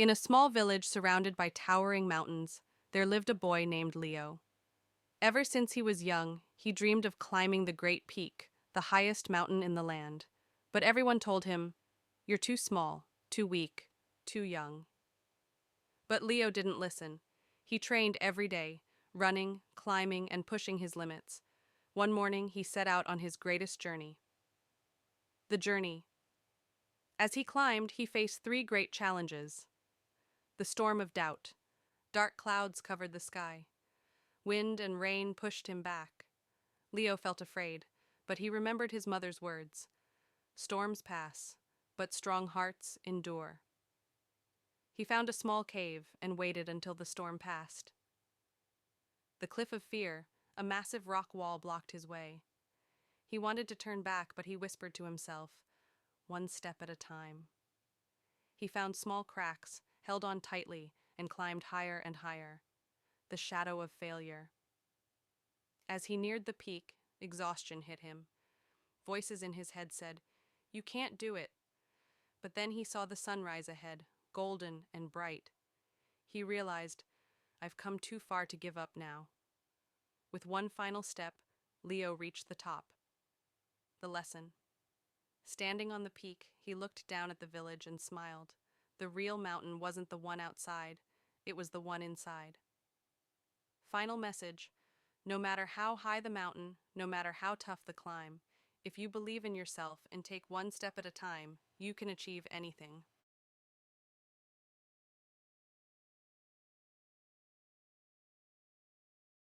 In a small village surrounded by towering mountains, there lived a boy named Leo. Ever since he was young, he dreamed of climbing the Great Peak, the highest mountain in the land. But everyone told him, "You're too small, too weak, too young." But Leo didn't listen. He trained every day, running, climbing, and pushing his limits. One morning, he set out on his greatest journey. The journey. As he climbed, he faced three great challenges. The storm of doubt. Dark clouds covered the sky. Wind and rain pushed him back. Leo felt afraid, but he remembered his mother's words. Storms pass, but strong hearts endure. He found a small cave and waited until the storm passed. The cliff of fear, a massive rock wall blocked his way. He wanted to turn back, but he whispered to himself, one step at a time. He found small cracks, held on tightly, and climbed higher and higher. The shadow of failure. As he neared the peak, exhaustion hit him. Voices in his head said, "You can't do it." But then he saw the sunrise ahead, golden and bright. He realized, I've come too far to give up now. With one final step, Leo reached the top. The lesson. Standing on the peak, he looked down at the village and smiled. The real mountain wasn't the one outside, it was the one inside. Final message. No matter how high the mountain, no matter how tough the climb, if you believe in yourself and take one step at a time, you can achieve anything.